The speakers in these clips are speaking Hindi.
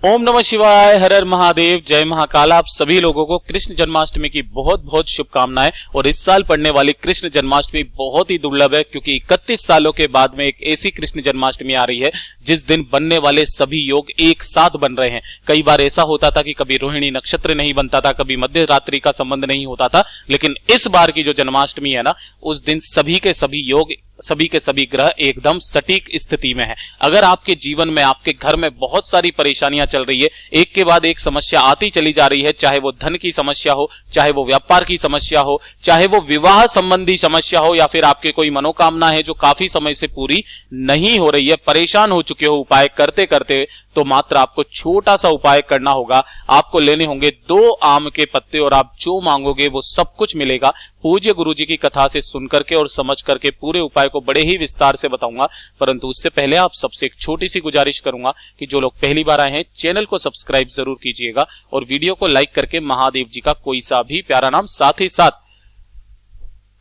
ओम नमः शिवाय, हर हर महादेव, जय महाकाल। आप सभी लोगों को कृष्ण जन्माष्टमी की बहुत बहुत शुभकामनाएं। और इस साल पड़ने वाली कृष्ण जन्माष्टमी बहुत ही दुर्लभ है, क्योंकि 31 सालों के बाद में एक ऐसी कृष्ण जन्माष्टमी आ रही है जिस दिन बनने वाले सभी योग एक साथ बन रहे हैं। कई बार ऐसा होता था कि कभी रोहिणी नक्षत्र नहीं बनता था, कभी मध्य रात्रि का संबंध नहीं होता था, लेकिन इस बार की जो जन्माष्टमी है ना, उस दिन सभी के सभी योग, सभी के सभी ग्रह एकदम सटीक स्थिति में है। अगर आपके जीवन में, आपके घर में बहुत सारी परेशानियां चल रही है, एक के बाद एक समस्या आती चली जा रही है, चाहे वो धन की समस्या हो, चाहे वो व्यापार की समस्या हो, चाहे वो विवाह संबंधी समस्या हो, या फिर आपके कोई मनोकामना है जो काफी समय से पूरी नहीं हो रही है, परेशान हो चुके हो उपाय करते करते, तो मात्र आपको छोटा सा उपाय करना होगा। आपको लेने होंगे 2 आम के पत्ते और आप जो मांगोगे वो सब कुछ मिलेगा। पूज्य गुरुजी की कथा से सुन करके और समझ करके पूरे उपाय को बड़े ही विस्तार से बताऊंगा, परंतु उससे पहले आप सबसे एक छोटी सी गुजारिश करूंगा कि जो लोग पहली बार आए हैं चैनल को सब्सक्राइब जरूर कीजिएगा और वीडियो को लाइक करके महादेव जी का कोई सा भी प्यारा नाम, साथ ही साथ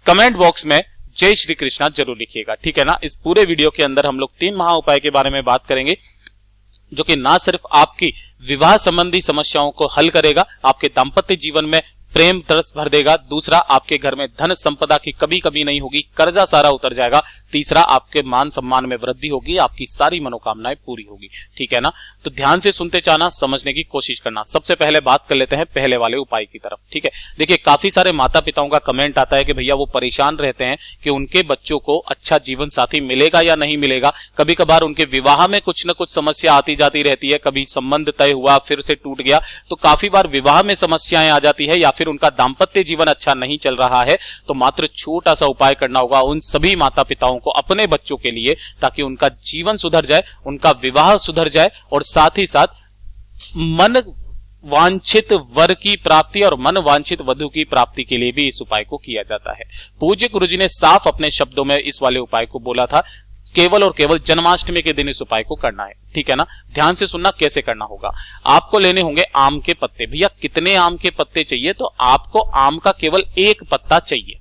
कमेंट बॉक्स में जय श्री कृष्णा जरूर लिखिएगा, ठीक है ना। इस पूरे वीडियो के अंदर हम लोग 3 महा उपाय के बारे में बात करेंगे, जो कि ना सिर्फ आपकी विवाह संबंधी समस्याओं को हल करेगा, आपके दाम्पत्य जीवन में प्रेम तरस भर देगा। दूसरा, आपके घर में धन संपदा की कभी कभी नहीं होगी, कर्जा सारा उतर जाएगा। तीसरा, आपके मान सम्मान में वृद्धि होगी, आपकी सारी मनोकामनाएं पूरी होगी, ठीक है ना। तो ध्यान से सुनते जाना, समझने की कोशिश करना। सबसे पहले बात कर लेते हैं पहले वाले उपाय की तरफ, ठीक है। देखिए, काफी सारे माता पिताओं का कमेंट आता है कि भैया वो परेशान रहते हैं कि उनके बच्चों को अच्छा जीवन साथी मिलेगा या नहीं मिलेगा। कभी कभार उनके विवाह में कुछ न कुछ समस्या आती जाती रहती है, कभी संबंध तय हुआ फिर से टूट गया, तो काफी बार विवाह में समस्याएं आ जाती है, या फिर उनका दाम्पत्य जीवन अच्छा नहीं चल रहा है। तो मात्र छोटा सा उपाय करना होगा उन सभी माता पिताओं को अपने बच्चों के लिए, ताकि उनका जीवन सुधर जाए, उनका विवाह सुधर जाए, और साथ ही साथ मन वांछित वर की प्राप्ति और मन वांछित वधु की प्राप्ति के लिए भी इस उपाय को किया जाता है। पूज्य गुरुजी ने साफ अपने शब्दों में इस वाले उपाय को बोला था, केवल और केवल जन्माष्टमी के दिन इस उपाय को करना है, ठीक है ना। ध्यान से सुनना कैसे करना होगा। आपको लेने होंगे आम के पत्ते। भैया कितने आम के पत्ते चाहिए? तो आपको आम का केवल 1 पत्ता चाहिए,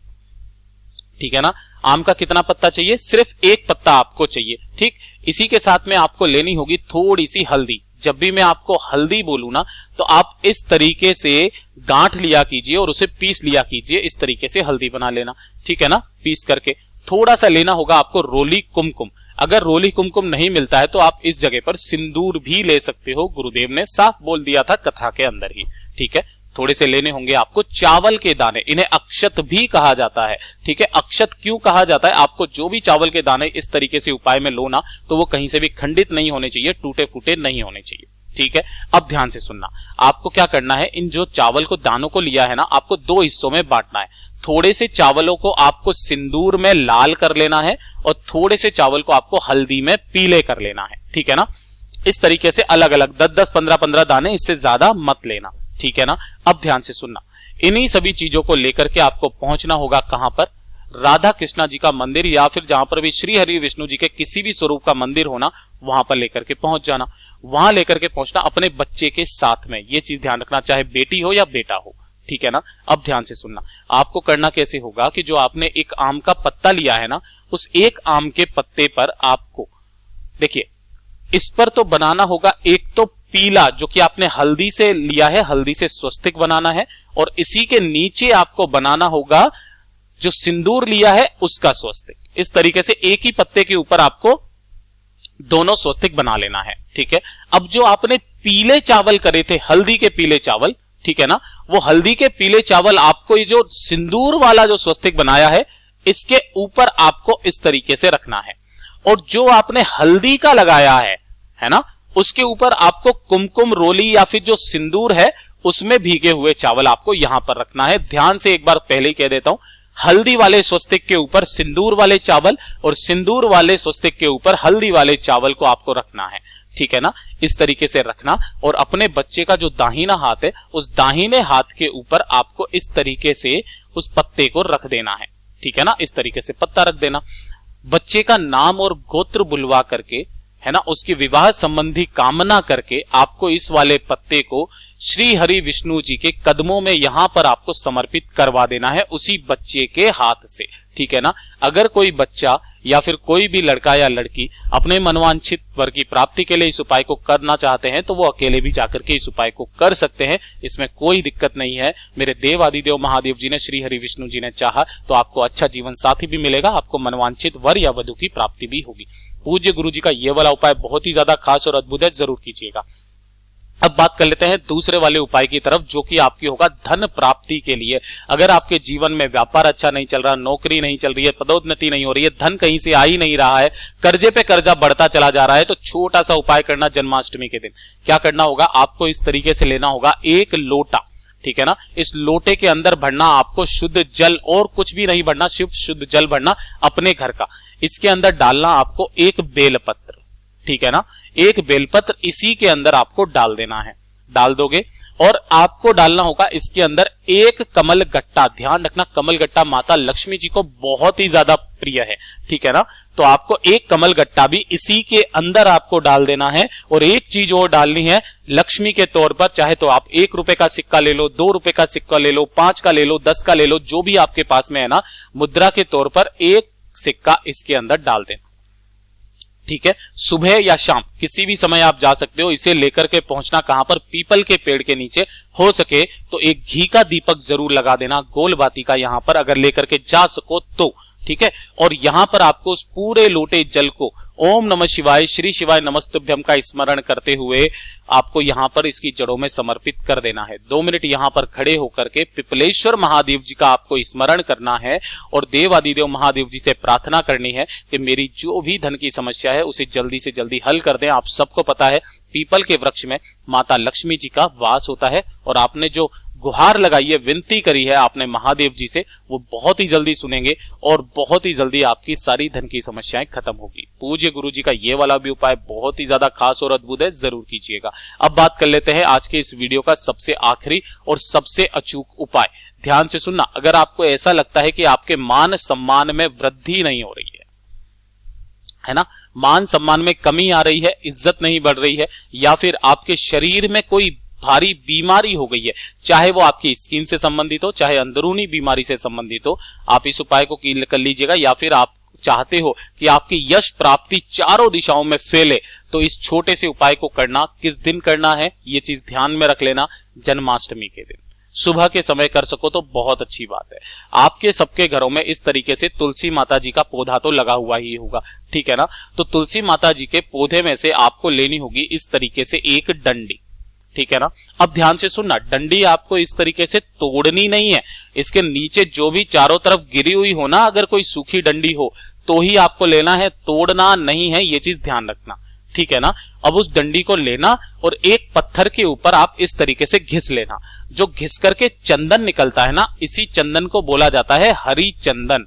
ठीक है ना। आम का कितना पत्ता चाहिए? सिर्फ 1 पत्ता आपको चाहिए, ठीक। इसी के साथ में आपको लेनी होगी थोड़ी सी हल्दी। जब भी मैं आपको हल्दी बोलूं ना, तो आप इस तरीके से गांठ लिया कीजिए और उसे पीस लिया कीजिए। इस तरीके से हल्दी बना लेना, ठीक है ना। पीस करके थोड़ा सा लेना होगा आपको रोली कुमकुम। अगर रोली कुमकुम नहीं मिलता है तो आप इस जगह पर सिंदूर भी ले सकते हो, गुरुदेव ने साफ बोल दिया था कथा के अंदर ही, ठीक है। थोड़े से लेने होंगे आपको चावल के दाने, इन्हें अक्षत भी कहा जाता है, ठीक है। अक्षत क्यों कहा जाता है? आपको जो भी चावल के दाने इस तरीके से उपाय में लो ना, तो वो कहीं से भी खंडित नहीं होने चाहिए, टूटे फूटे नहीं होने चाहिए, ठीक है। अब ध्यान से सुनना, आपको क्या करना है, इन जो चावल को दानों को लिया है ना, आपको 2 हिस्सों में बांटना है। थोड़े से चावलों को आपको सिंदूर में लाल कर लेना है और थोड़े से चावल को आपको हल्दी में पीले कर लेना है, ठीक है ना। इस तरीके से अलग अलग 10-10, 15-15 दाने, इससे ज्यादा मत लेना, ठीक है ना। अब ध्यान से सुनना, इन्हीं सभी चीजों को लेकर के आपको पहुंचना होगा कहां पर? राधा कृष्णा जी का मंदिर, या फिर जहां पर भी श्री हरि विष्णु जी के किसी भी स्वरूप का मंदिर होना, वहां पर लेकर के पहुंच जाना। वहां लेकर के पहुंचना अपने बच्चे के साथ में, ये चीज ध्यान रखना, चाहे बेटी हो या बेटा हो, ठीक है ना। अब ध्यान से सुनना, आपको करना कैसे होगा कि जो आपने एक आम का पत्ता लिया है ना, उस एक आम के पत्ते पर आपको, देखिए, इस पर तो बनाना होगा एक तो पीला, जो कि आपने हल्दी से लिया है, हल्दी से स्वस्तिक बनाना है, और इसी के नीचे आपको बनाना होगा जो सिंदूर लिया है उसका स्वस्तिक। इस तरीके से एक ही पत्ते के ऊपर आपको दोनों स्वस्तिक बना लेना है, ठीक है। अब जो आपने पीले चावल करे थे, हल्दी के पीले चावल, ठीक है ना, वो हल्दी के पीले चावल आपको ये जो सिंदूर वाला जो स्वस्तिक बनाया है, इसके ऊपर आपको इस तरीके से रखना है। और जो आपने हल्दी का लगाया है ना, उसके ऊपर आपको कुमकुम, रोली या फिर जो सिंदूर है उसमें भीगे हुए चावल आपको यहां पर रखना है। ध्यान से एक बार पहले ही कह देता हूं, हल्दी वाले स्वस्तिक के ऊपर सिंदूर वाले चावल और सिंदूर वाले स्वस्तिक के ऊपर हल्दी वाले चावल को आपको रखना है, ठीक है ना। इस तरीके से रखना, और अपने बच्चे का जो दाहिना हाथ है, उस दाहिने हाथ के ऊपर आपको इस तरीके से उस पत्ते को रख देना है, ठीक है ना। इस तरीके से पत्ता रख देना, बच्चे का नाम और गोत्र बुलवा करके, है ना, उसकी विवाह संबंधी कामना करके आपको इस वाले पत्ते को श्री हरि विष्णु जी के कदमों में यहां पर आपको समर्पित करवा देना है, उसी बच्चे के हाथ से, ठीक है ना। अगर कोई बच्चा या फिर कोई भी लड़का या लड़की अपने मनवांछित वर की प्राप्ति के लिए इस उपाय को करना चाहते हैं तो वो अकेले भी जाकर के इस उपाय को कर सकते हैं, इसमें कोई दिक्कत नहीं है। मेरे देव आदिदेव महादेव जी ने, श्री हरि विष्णु जी ने चाहा तो आपको अच्छा जीवन साथी भी मिलेगा, आपको मनवांछित वर या वधु की प्राप्ति भी होगी। पूज्य गुरु जी का ये वाला उपाय बहुत ही ज्यादा खास और अद्भुत है, जरूर कीजिएगा। अब बात कर लेते हैं दूसरे वाले उपाय की तरफ, जो कि आपकी होगा धन प्राप्ति के लिए। अगर आपके जीवन में व्यापार अच्छा नहीं चल रहा, नौकरी नहीं चल रही है, पदोन्नति नहीं हो रही है, धन कहीं से आ ही नहीं रहा है, कर्जे पे कर्जा बढ़ता चला जा रहा है, तो छोटा सा उपाय करना जन्माष्टमी के दिन। क्या करना होगा, आपको इस तरीके से लेना होगा एक लोटा, ठीक है ना। इस लोटे के अंदर भरना आपको शुद्ध जल, और कुछ भी नहीं भरना, सिर्फ शुद्ध जल भरना अपने घर का। इसके अंदर डालना आपको एक बेलपत्र, ठीक है ना, एक बेलपत्र इसी के अंदर आपको डाल देना है। डाल दोगे और आपको डालना होगा इसके अंदर एक कमल गट्टा। ध्यान रखना, कमल गट्टा माता लक्ष्मी जी को बहुत ही ज्यादा प्रिय है, ठीक है ना। तो आपको एक कमल गट्टा भी इसी के अंदर आपको डाल देना है। और एक चीज और डालनी है लक्ष्मी के तौर पर, चाहे तो आप 1 रुपए का सिक्का ले लो, 2 रुपए का सिक्का ले लो, 5 का ले लो, 10 का ले लो, जो भी आपके पास में है ना, मुद्रा के तौर पर एक सिक्का इसके अंदर डाल देना, ठीक है। सुबह या शाम किसी भी समय आप जा सकते हो। इसे लेकर के पहुंचना कहां पर, पीपल के पेड़ के नीचे। हो सके तो एक घी का दीपक जरूर लगा देना, गोल बाती का, यहां पर अगर लेकर के जा सको तो, ठीक है। और यहां पर आपको उस पूरे लोटे जल को ओम नमः शिवाय, श्री शिवाय नमस्तुभ्यम का स्मरण करते हुए आपको यहां पर इसकी जड़ों में समर्पित कर देना है। 2 मिनट यहां पर खड़े होकर के पिपलेश्वर महादेव जी का आपको स्मरण करना है और देव आदिदेव महादेव जी से प्रार्थना करनी है कि मेरी जो भी धन की समस्या है उसे जल्दी से जल्दी हल कर दें। आप सबको पता है पीपल के वृक्ष में माता लक्ष्मी जी का वास होता है, और आपने जो गुहार लगाई है, विनती करी है आपने महादेव जी से, वो बहुत ही जल्दी सुनेंगे और बहुत ही जल्दी आपकी सारी धन की समस्याएं खत्म होगी। पूज्य गुरु जी का ये वाला भी उपाय बहुत ही ज्यादा खास और अद्भुत है, जरूर कीजिएगा। अब बात कर लेते हैं आज के इस वीडियो का सबसे आखिरी और सबसे अचूक उपाय। ध्यान से सुनना, अगर आपको ऐसा लगता है कि आपके मान सम्मान में वृद्धि नहीं हो रही है ना, मान सम्मान में कमी आ रही है, इज्जत नहीं बढ़ रही है, या फिर आपके शरीर में कोई भारी बीमारी हो गई है, चाहे वो आपकी स्किन से संबंधित हो, चाहे अंदरूनी बीमारी से संबंधित हो, आप इस उपाय को कर लीजिएगा। या फिर आप चाहते हो कि आपकी यश प्राप्ति चारों दिशाओं में फैले, तो इस छोटे से उपाय को करना, किस दिन करना है ये चीज ध्यान में रख लेना, जन्माष्टमी के दिन सुबह के समय कर सको तो बहुत अच्छी बात है। आपके सबके घरों में इस तरीके से तुलसी माता जी का पौधा तो लगा हुआ ही होगा, ठीक है ना। तो तुलसी माता जी के पौधे में से आपको लेनी होगी इस तरीके से एक डंडी, ठीक है ना। अब ध्यान से सुनना, डंडी आपको इस तरीके से तोड़नी नहीं है, इसके नीचे जो भी चारों तरफ गिरी हुई हो ना, अगर कोई सूखी डंडी हो तो ही आपको लेना है, तोड़ना नहीं है, ये चीज ध्यान रखना, ठीक है ना। अब उस डंडी को लेना और एक पत्थर के ऊपर आप इस तरीके से घिस लेना। जो घिस करके चंदन निकलता है ना, इसी चंदन को बोला जाता है हरी चंदन।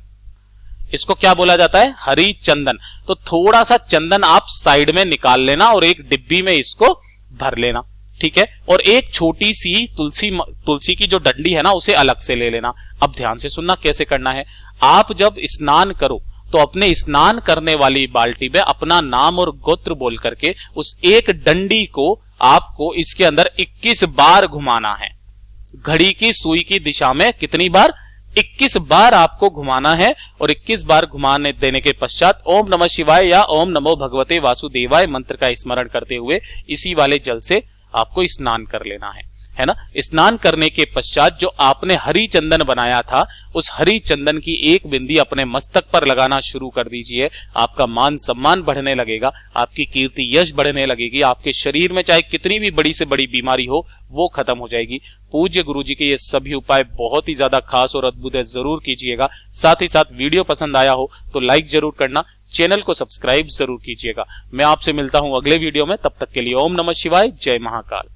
इसको क्या बोला जाता है, हरी चंदन। तो थोड़ा सा चंदन आप साइड में निकाल लेना और एक डिब्बी में इसको भर लेना, ठीक है। और एक छोटी सी तुलसी की जो डंडी है ना, उसे अलग से ले लेना। अब ध्यान से सुनना कैसे करना है। आप जब स्नान करो तो अपने स्नान करने वाली बाल्टी में अपना नाम और गोत्र बोल करके उस एक डंडी को आपको इसके अंदर 21 बार घुमाना है। घड़ी की सुई की दिशा में कितनी बार, 21 बार आपको घुमाना है। और 21 बार घुमाने देने के पश्चात ओम नमः शिवाय या ओम नमो भगवते वासुदेवाय मंत्र का स्मरण करते हुए इसी वाले जल से आपको स्नान कर लेना है ना। स्नान करने के पश्चात जो आपने हरी चंदन बनाया था, उस हरी चंदन की एक बिंदी अपने मस्तक पर लगाना शुरू कर दीजिए। आपका मान सम्मान बढ़ने लगेगा, आपकी कीर्ति यश बढ़ने लगेगी, आपके शरीर में चाहे कितनी भी बड़ी से बड़ी बीमारी हो वो खत्म हो जाएगी। पूज्य गुरु जी के ये सभी उपाय बहुत ही ज्यादा खास और अद्भुत है, जरूर कीजिएगा। साथ ही साथ वीडियो पसंद आया हो तो लाइक जरूर करना, चैनल को सब्सक्राइब जरूर कीजिएगा। मैं आपसे मिलता हूं अगले वीडियो में, तब तक के लिए ओम नमः शिवाय, जय महाकाल।